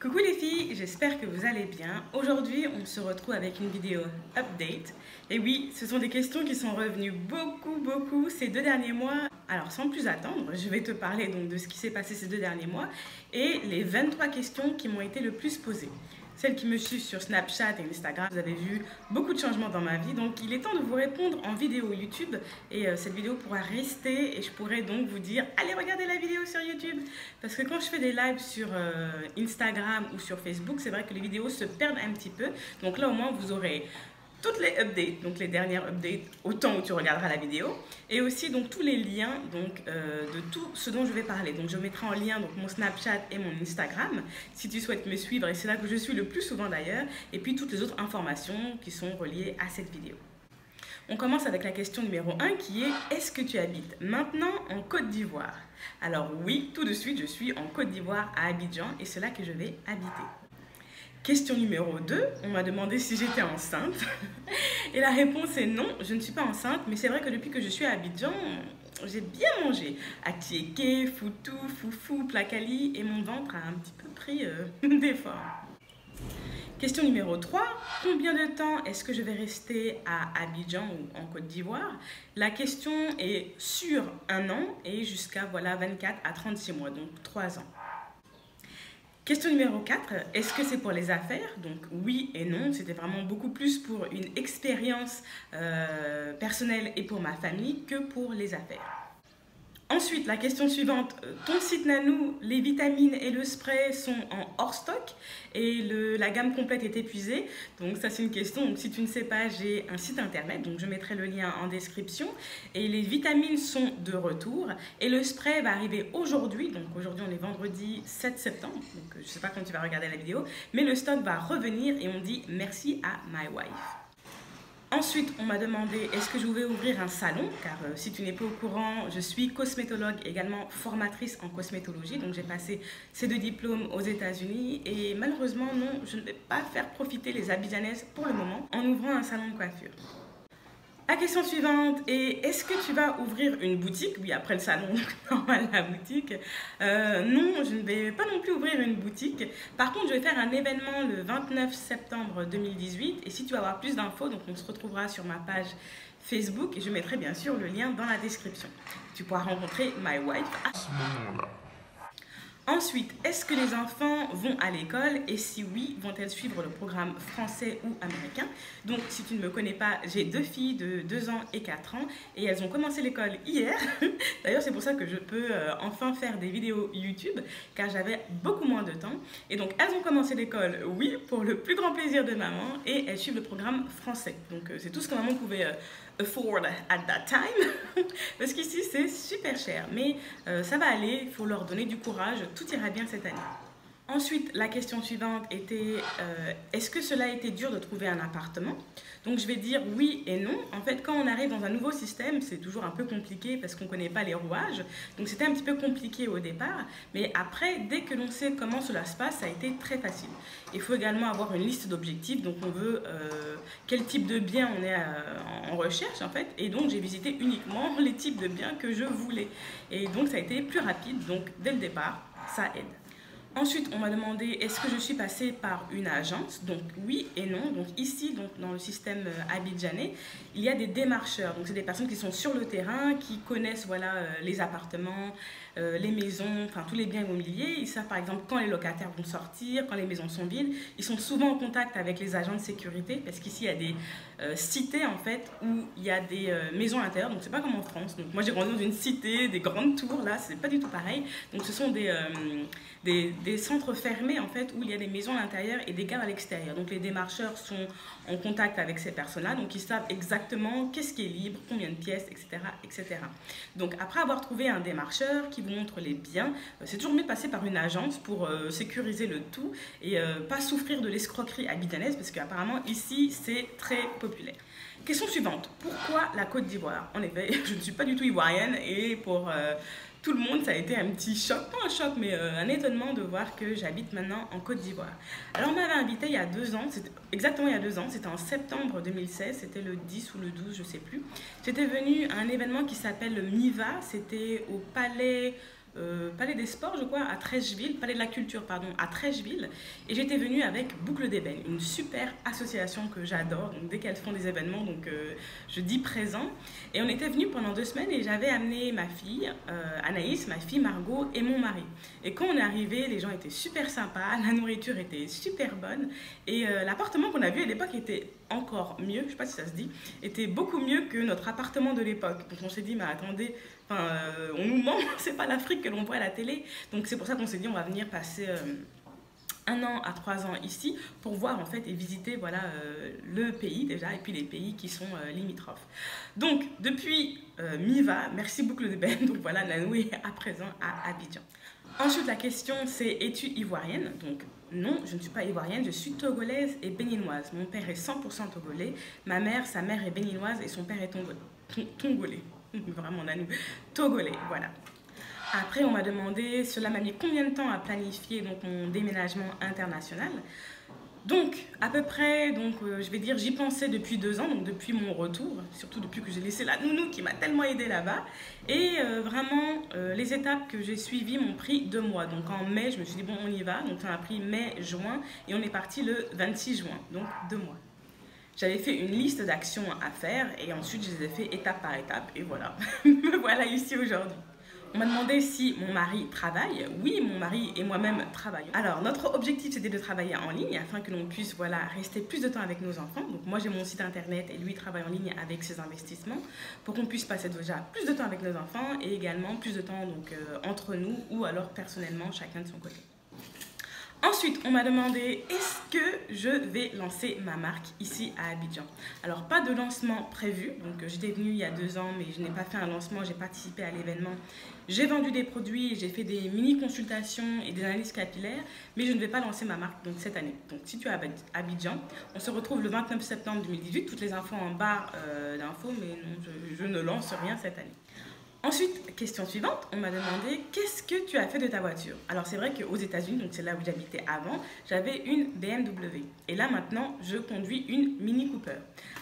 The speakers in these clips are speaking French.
Coucou les filles, j'espère que vous allez bien. Aujourd'hui, on se retrouve avec une vidéo update. Et oui, ce sont des questions qui sont revenues beaucoup ces 2 derniers mois. Alors sans plus attendre, je vais te parler donc de ce qui s'est passé ces 2 derniers mois et les 23 questions qui m'ont été le plus posées. Celles qui me suivent sur Snapchat et Instagram, vous avez vu beaucoup de changements dans ma vie, donc il est temps de vous répondre en vidéo YouTube et cette vidéo pourra rester et je pourrai donc vous dire allez regarder la vidéo sur YouTube, parce que quand je fais des lives sur Instagram ou sur Facebook, c'est vrai que les vidéos se perdent un petit peu, donc là au moins vous aurez toutes les updates, donc les dernières updates au temps où tu regarderas la vidéo, et aussi donc tous les liens donc, de tout ce dont je vais parler. Donc je mettrai en lien donc, mon Snapchat et mon Instagram si tu souhaites me suivre, et c'est là que je suis le plus souvent d'ailleurs, et puis toutes les autres informations qui sont reliées à cette vidéo. On commence avec la question numéro 1 qui est: est-ce que tu habites maintenant en Côte d'Ivoire? Alors oui, tout de suite je suis en Côte d'Ivoire à Abidjan et c'est là que je vais habiter. Question numéro 2, on m'a demandé si j'étais enceinte. Et la réponse est non, je ne suis pas enceinte, mais c'est vrai que depuis que je suis à Abidjan, j'ai bien mangé. Atiéké, foutou, foufou, placali, et mon ventre a un petit peu pris des formes. Question numéro 3, combien de temps est-ce que je vais rester à Abidjan ou en Côte d'Ivoire? La question est sur 1 an et jusqu'à voilà, 24 à 36 mois, donc 3 ans. Question numéro 4, est-ce que c'est pour les affaires? Donc oui et non, c'était vraiment beaucoup plus pour une expérience personnelle et pour ma famille que pour les affaires. Ensuite, la question suivante, ton site Nanou, les vitamines et le spray sont en hors stock et la gamme complète est épuisée. Donc ça c'est une question, donc si tu ne sais pas, j'ai un site internet, donc je mettrai le lien en description. Et les vitamines sont de retour et le spray va arriver aujourd'hui, donc aujourd'hui on est vendredi 7 septembre, donc je ne sais pas quand tu vas regarder la vidéo, mais le stock va revenir et on dit merci à my wife. Ensuite, on m'a demandé est-ce que je voulais ouvrir un salon, car si tu n'es pas au courant, je suis cosmétologue, également formatrice en cosmétologie, donc j'ai passé ces 2 diplômes aux États-Unis et malheureusement non, je ne vais pas faire profiter les Abidjanaises pour le moment en ouvrant un salon de coiffure. La question suivante est: est-ce que tu vas ouvrir une boutique? Oui, après le salon, normal, la boutique. Non, je ne vais pas non plus ouvrir une boutique. Par contre, je vais faire un événement le 29 septembre 2018. Et si tu veux avoir plus d'infos, donc on se retrouvera sur ma page Facebook et je mettrai bien sûr le lien dans la description. Tu pourras rencontrer my wife à ce moment-là. Ensuite, est-ce que les enfants vont à l'école et si oui, vont-elles suivre le programme français ou américain? Donc, si tu ne me connais pas, j'ai 2 filles de 2 ans et 4 ans et elles ont commencé l'école hier. D'ailleurs, c'est pour ça que je peux enfin faire des vidéos YouTube car j'avais beaucoup moins de temps. Et donc, elles ont commencé l'école, oui, pour le plus grand plaisir de maman et elles suivent le programme français. Donc, c'est tout ce que maman pouvait afford at that time parce qu'ici c'est super cher, mais ça va aller, il faut leur donner du courage, tout ira bien cette année. Ensuite, la question suivante était est-ce que cela a été dur de trouver un appartement? Donc je vais dire oui et non. En fait, quand on arrive dans un nouveau système, c'est toujours un peu compliqué parce qu'on ne connaît pas les rouages. Donc c'était un petit peu compliqué au départ, mais après, dès que l'on sait comment cela se passe, ça a été très facile. Il faut également avoir une liste d'objectifs, donc on veut quel type de bien on est en recherche en fait, et donc j'ai visité uniquement les types de biens que je voulais. Et donc ça a été plus rapide, donc dès le départ, ça aide. Ensuite, on m'a demandé est-ce que je suis passée par une agence? Donc oui et non. Donc ici, donc, dans le système abidjanais, il y a des démarcheurs. Donc c'est des personnes qui sont sur le terrain, qui connaissent voilà, les appartements, les maisons, enfin tous les biens immobiliers. Ils savent par exemple quand les locataires vont sortir, quand les maisons sont vides. Ils sont souvent en contact avec les agents de sécurité parce qu'ici il y a des cités en fait où il y a des maisons à l'intérieur. Donc c'est pas comme en France. Donc moi j'ai grandi dans une cité, des grandes tours. Là c'est pas du tout pareil. Donc ce sont des centres fermés en fait où il y a des maisons à l'intérieur et des gardes à l'extérieur. Donc les démarcheurs sont en contact avec ces personnes-là, donc ils savent exactement qu'est-ce qui est libre, combien de pièces, etc., etc. Donc après avoir trouvé un démarcheur qui vous montre les biens, c'est toujours mieux de passer par une agence pour sécuriser le tout et pas souffrir de l'escroquerie abidjanaise parce qu'apparemment ici c'est très populaire. Question suivante, pourquoi la Côte d'Ivoire? En effet, je ne suis pas du tout ivoirienne et pour tout le monde, ça a été un petit choc, pas un choc, mais un étonnement de voir que j'habite maintenant en Côte d'Ivoire. Alors on m'avait invité il y a 2 ans, exactement il y a 2 ans, c'était en septembre 2016, c'était le 10 ou le 12, je ne sais plus. J'étais venue à un événement qui s'appelle le MIVA, c'était au palais Palais des Sports, je crois, à Trècheville, Palais de la Culture, pardon, à Trècheville. Et j'étais venue avec Boucle d'Ébène, une super association que j'adore. Donc dès qu'elles font des événements, donc je dis présent. Et on était venus pendant 2 semaines et j'avais amené ma fille, Anaïs, ma fille Margot et mon mari. Et quand on est arrivé, les gens étaient super sympas, la nourriture était super bonne. Et l'appartement qu'on a vu à l'époque était encore mieux, je ne sais pas si ça se dit, était beaucoup mieux que notre appartement de l'époque. Donc on s'est dit, mais attendez, on nous ment, c'est pas l'Afrique que l'on voit à la télé. Donc c'est pour ça qu'on s'est dit, on va venir passer 1 an à 3 ans ici pour voir en fait et visiter voilà, le pays déjà et puis les pays qui sont limitrophes. Donc depuis Miva, merci Boucle d'Ébène, donc voilà, Nanou est à présent à Abidjan. Ensuite la question c'est, es-tu ivoirienne? Donc non, je ne suis pas ivoirienne, je suis togolaise et béninoise. Mon père est 100% togolais, sa mère est béninoise et son père est tongolais. Vraiment Nanou, togolais, voilà. Après, on m'a demandé, cela m'a mis combien de temps à planifier donc, mon déménagement international. Donc, à peu près, je vais dire, j'y pensais depuis 2 ans, donc depuis mon retour, surtout depuis que j'ai laissé la nounou qui m'a tellement aidée là-bas. Et vraiment, les étapes que j'ai suivies m'ont pris 2 mois. Donc en mai, je me suis dit, bon, on y va. Donc ça m'a pris mai, juin, et on est parti le 26 juin, donc 2 mois. J'avais fait une liste d'actions à faire, et ensuite, je les ai fait étape par étape, et voilà. Me voilà ici aujourd'hui. On m'a demandé si mon mari travaille. Oui, mon mari et moi-même travaillons. Alors, notre objectif, c'était de travailler en ligne afin que l'on puisse voilà, rester plus de temps avec nos enfants. Donc, moi, j'ai mon site internet et lui travaille en ligne avec ses investissements pour qu'on puisse passer déjà plus de temps avec nos enfants et également plus de temps donc, entre nous ou alors personnellement, chacun de son côté. Ensuite, on m'a demandé est-ce que je vais lancer ma marque ici à Abidjan. Alors, pas de lancement prévu. Donc, j'étais venue il y a 2 ans, mais je n'ai pas fait un lancement. J'ai participé à l'événement. J'ai vendu des produits, j'ai fait des mini-consultations et des analyses capillaires, mais je ne vais pas lancer ma marque donc, cette année. Donc, si tu es à Abidjan, on se retrouve le 29 septembre 2018. Toutes les infos en barre d'infos, mais non, je ne lance rien cette année. Ensuite, question suivante, on m'a demandé qu'est-ce que tu as fait de ta voiture? Alors c'est vrai qu'aux États-Unis, donc c'est là où j'habitais avant, j'avais une BMW. Et là maintenant, je conduis une Mini Cooper.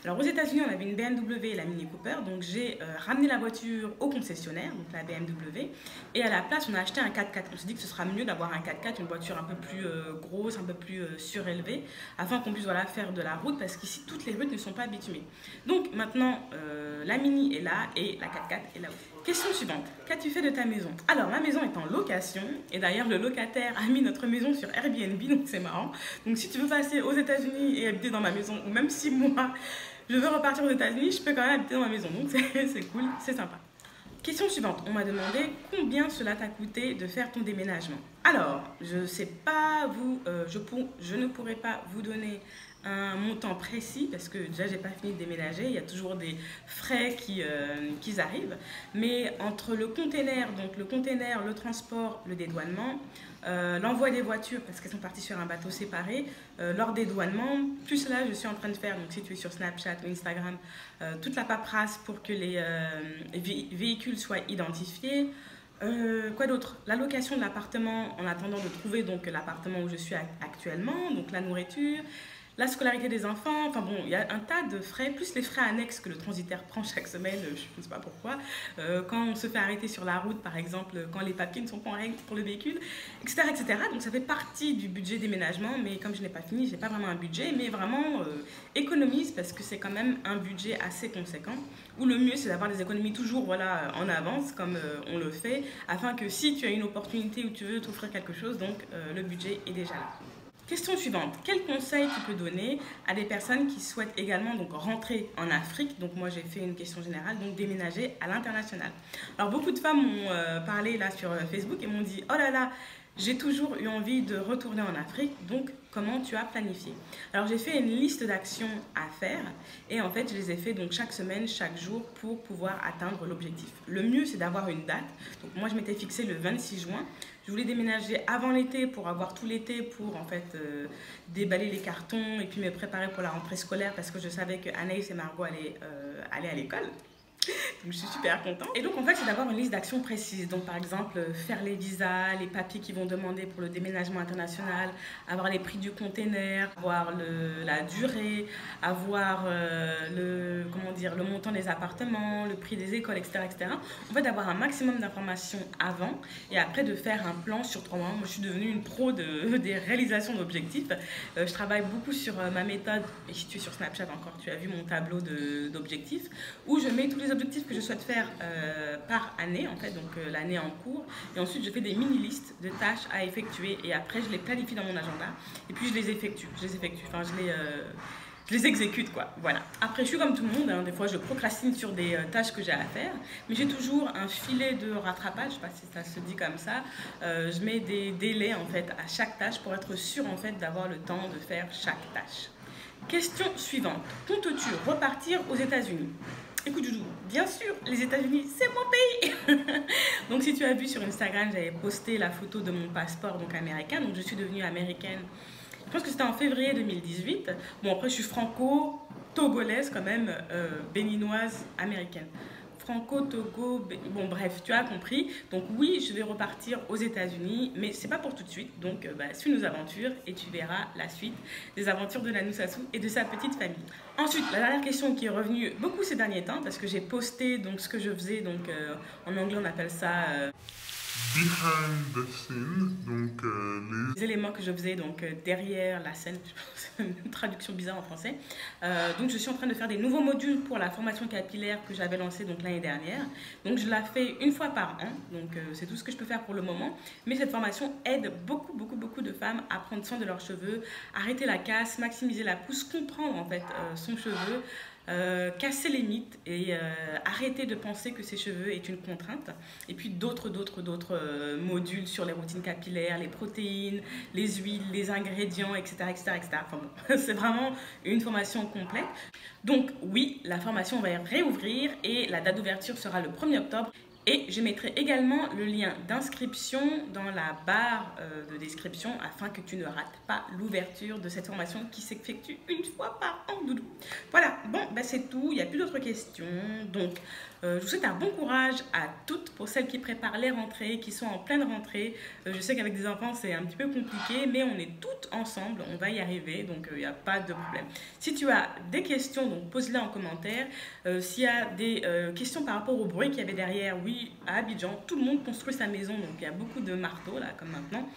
Alors aux États-Unis, on avait une BMW et la Mini Cooper, donc j'ai ramené la voiture au concessionnaire, donc la BMW, et à la place, on a acheté un 4x4. On s'est dit que ce sera mieux d'avoir un 4x4, une voiture un peu plus grosse, un peu plus surélevée, afin qu'on puisse voilà, faire de la route, parce qu'ici, toutes les routes ne sont pas bitumées. Donc maintenant, la Mini est là et la 4x4 est là aussi. Question suivante, qu'as-tu fait de ta maison? Alors, ma maison est en location et d'ailleurs, le locataire a mis notre maison sur Airbnb, donc c'est marrant. Donc, si tu veux passer aux États-Unis et habiter dans ma maison, ou même si moi, je veux repartir aux États-Unis, je peux quand même habiter dans ma maison. Donc, c'est cool, c'est sympa. Question suivante, on m'a demandé combien cela t'a coûté de faire ton déménagement. Alors, je sais pas vous, je ne pourrais pas vous donner un montant précis parce que déjà j'ai pas fini de déménager, il y a toujours des frais qui arrivent, mais entre le container, le transport, le dédouanement, l'envoi des voitures parce qu'elles sont parties sur un bateau séparé, leur dédouanement, plus là je suis en train de faire, donc si tu es sur Snapchat ou Instagram, toute la paperasse pour que les véhicules soient identifiés. Quoi d'autre? La location de l'appartement en attendant de trouver donc l'appartement où je suis actuellement, donc la nourriture, la scolarité des enfants, enfin bon, il y a un tas de frais, plus les frais annexes que le transitaire prend chaque semaine, je ne sais pas pourquoi. Quand on se fait arrêter sur la route, par exemple, quand les papiers ne sont pas en règle pour le véhicule, etc., etc. Donc ça fait partie du budget déménagement, mais comme je n'ai pas fini, je n'ai pas vraiment un budget, mais vraiment économise parce que c'est quand même un budget assez conséquent. Ou le mieux, c'est d'avoir des économies toujours voilà, en avance, comme on le fait, afin que si tu as une opportunité où tu veux t'offrir quelque chose, donc le budget est déjà là. Question suivante, quel conseil tu peux donner à des personnes qui souhaitent également donc, rentrer en Afrique? Donc moi j'ai fait une question générale, donc déménager à l'international. Alors beaucoup de femmes m'ont parlé là sur Facebook et m'ont dit « Oh là là, j'ai toujours eu envie de retourner en Afrique, donc comment tu as planifié ?» Alors j'ai fait une liste d'actions à faire et en fait je les ai fait donc chaque semaine, chaque jour pour pouvoir atteindre l'objectif. Le mieux c'est d'avoir une date, donc moi je m'étais fixé le 26 juin. Je voulais déménager avant l'été pour avoir tout l'été pour en fait déballer les cartons et puis me préparer pour la rentrée scolaire parce que je savais que Anaïs et Margot allaient aller à l'école. Donc, je suis super contente. Et donc, en fait, c'est d'avoir une liste d'actions précises. Donc, par exemple, faire les visas, les papiers qu'ils vont demander pour le déménagement international, avoir les prix du container, avoir la durée, avoir le montant des appartements, le prix des écoles, etc., etc. En fait, d'avoir un maximum d'informations avant et après de faire un plan sur 3 mois. Moi, je suis devenue une pro des réalisations d'objectifs. Je travaille beaucoup sur ma méthode. Et si tu es sur Snapchat encore, tu as vu mon tableau d'objectifs où je mets tous les objectifs que je souhaite faire par année, en fait, donc l'année en cours. Et ensuite, je fais des mini-listes de tâches à effectuer et après, je les planifie dans mon agenda et puis je les effectue. Enfin, je les exécute, quoi. Voilà. Après, je suis comme tout le monde, hein. Des fois, je procrastine sur des tâches que j'ai à faire, mais j'ai toujours un filet de rattrapage, je sais pas si ça se dit comme ça. Je mets des délais, en fait, à chaque tâche pour être sûre, en fait, d'avoir le temps de faire chaque tâche. Question suivante. Comptes-tu repartir aux États-Unis? Écoute, Doudou, bien sûr, les États-Unis, c'est mon pays. Donc, si tu as vu sur Instagram, j'avais posté la photo de mon passeport donc américain. Donc, je suis devenue américaine. Je pense que c'était en février 2018. Bon, après, je suis franco-togolaise quand même, béninoise, américaine. Franco-Togo, bon bref, tu as compris. Donc oui, je vais repartir aux États-Unis, mais c'est pas pour tout de suite. Donc suis nos aventures et tu verras la suite des aventures de Nanou Sassou et de sa petite famille. Ensuite, la dernière question qui est revenue beaucoup ces derniers temps, parce que j'ai posté donc ce que je faisais, donc en anglais on appelle ça behind the scenes, donc les éléments que je faisais donc derrière la scène, c'est une traduction bizarre en français. Donc je suis en train de faire des nouveaux modules pour la formation capillaire que j'avais lancée donc l'année dernière. Donc je la fais une fois par an, donc c'est tout ce que je peux faire pour le moment. Mais cette formation aide beaucoup de femmes à prendre soin de leurs cheveux, arrêter la casse, maximiser la pousse, comprendre en fait son cheveu. Casser les mythes et arrêter de penser que ses cheveux est une contrainte. Et puis d'autres modules sur les routines capillaires, les protéines, les huiles, les ingrédients, etc. Enfin bon, c'est vraiment une formation complète. Donc oui, la formation va réouvrir et la date d'ouverture sera le 1er octobre. Et je mettrai également le lien d'inscription dans la barre de description afin que tu ne rates pas l'ouverture de cette formation qui s'effectue une fois par an, Doudou. Voilà, bon, c'est tout, il n'y a plus d'autres questions. Donc, je vous souhaite un bon courage à toutes pour celles qui préparent les rentrées, qui sont en pleine rentrée. Je sais qu'avec des enfants, c'est un petit peu compliqué, mais on est toutes ensemble, on va y arriver, donc il n'y a pas de problème. Si tu as des questions, donc pose-les en commentaire. S'il y a des questions par rapport au bruit qu'il y avait derrière, oui, à Abidjan, tout le monde construit sa maison, donc il y a beaucoup de marteaux, là, comme maintenant.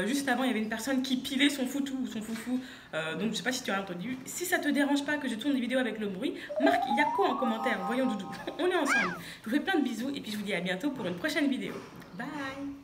Juste avant, il y avait une personne qui pilait son foutou ou son foufou, donc je ne sais pas si tu as entendu. Si ça ne te dérange pas que je tourne des vidéos avec le bruit, marque Yako en commentaire, voyons Doudou. On est ensemble. Je vous fais plein de bisous et puis je vous dis à bientôt pour une prochaine vidéo. Bye!